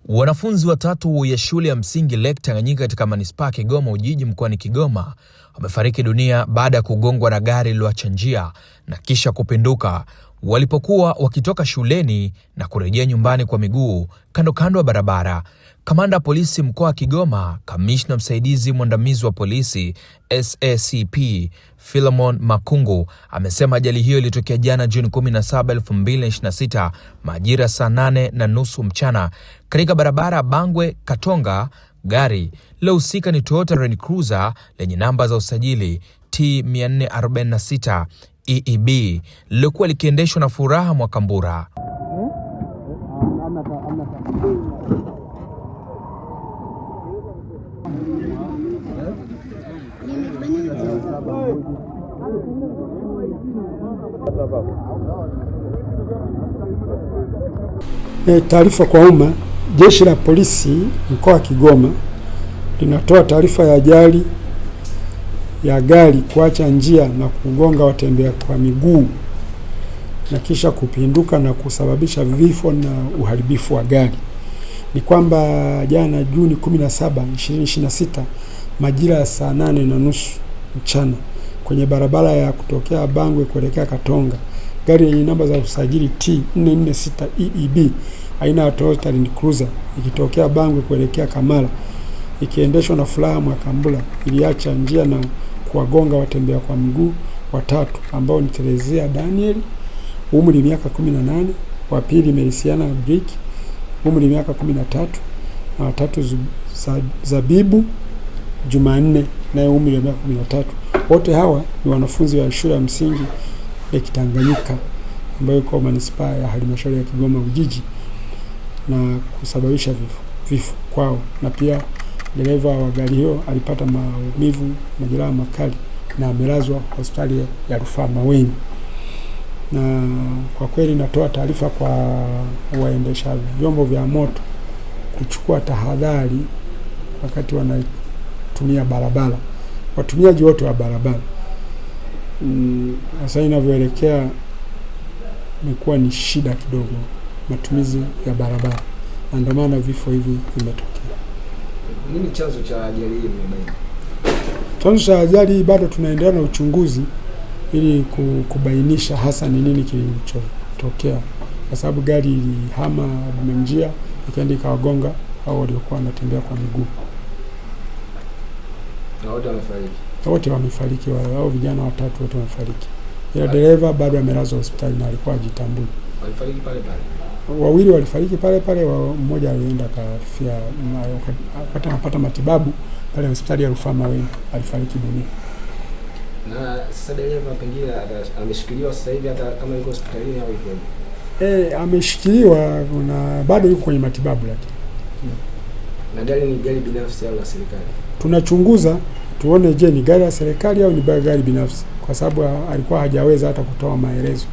Wanafunzi watatu ya shule ya msingi Lake Tanganyika katika manispaa ya Kigoma Ujiji mkoani Kigoma wamefariki dunia baada ya kugongwa na gari lililoacha njia na kisha kupinduka walipokuwa wakitoka shuleni na kurejea nyumbani kwa miguu kando ya barabara. Kamanda wa polisi mkoa wa Kigoma, kamishna msaidizi mwandamizi wa polisi SACP Philemon Makungu amesema ajali hiyo ilitokea jana Juni 17, 2026 majira saa 8:30 mchana katika barabara Bangwe Katonga. Gari lilohusika ni Toyota Land Cruiser lenye namba za usajili T446 EEB lilokuwa likiendeshwa na Furaha Mwakambura. Taarifa kwa umma. Jeshi la polisi mkoa wa Kigoma linatoa taarifa ya ajali ya gari kuacha njia na kugonga watembea kwa miguu na kisha kupinduka na kusababisha vifo na uharibifu wa gari. Ni kwamba jana Juni 17, 2026 majira ya saa 8:30 mchana kwenye barabara ya kutokea Bangwe kuelekea Katonga, gari yenye namba za usajili T446 EEB aina ya Toyota Land Cruiser ikitokea Bangwe kuelekea Kamala ikiendeshwa na Furaha Mwakambura iliacha njia na kuwagonga watembea kwa miguu watatu ambao ni Terezia Daniel umri miaka 18, wa pili Melisiana Brick umri miaka 13 na watatu Zabibu Jumanne naye umri wa miaka 13. Wote hawa ni wanafunzi wa shule ya msingi Lake Tanganyika ambayo iko manispaa ya halmashauri ya Kigoma Ujiji na kusababisha vifo kwao, na pia dereva wa gari hiyo alipata maumivu, majeraha makali na amelazwa hospitali ya Rufaa Maweni. Na kwa kweli natoa taarifa kwa waendesha vyombo vya moto kuchukua tahadhari wakati wanatumia barabara, watumiaji wote wa barabara. Sasa inavyoelekea imekuwa ni shida kidogo matumizi ya barabara, na ndio maana vifo hivi vimetokea. Nini chanzo cha ajali hii mmebaini? Chanzo cha ajali bado tunaendelea na uchunguzi ili kubainisha hasa ni nini kilichotokea, kwa sababu gari ilihama njia ikaenda ikawagonga hao waliokuwa wanatembea kwa miguu. Na wote wamefariki? Wote wamefariki, wao vijana watatu wote wamefariki. Ila dereva bado amelazwa hospitali na alikuwa hajitambui. Walifariki pale pale? Wawili walifariki pale pale, mmoja alienda kafia wakati anapata matibabu pale hospitali ya Rufaa Maweni, alifariki dunia. Na sasa dereva pengine ameshikiliwa sasa hivi hata kama yuko hospitalini au yuko? Ameshikiliwa na bado yuko kwenye matibabu lakini. Na gari ni gari binafsi au la serikali? Tunachunguza tuone je ni gari la serikali au ni gari binafsi, kwa sababu alikuwa hajaweza hata kutoa maelezo.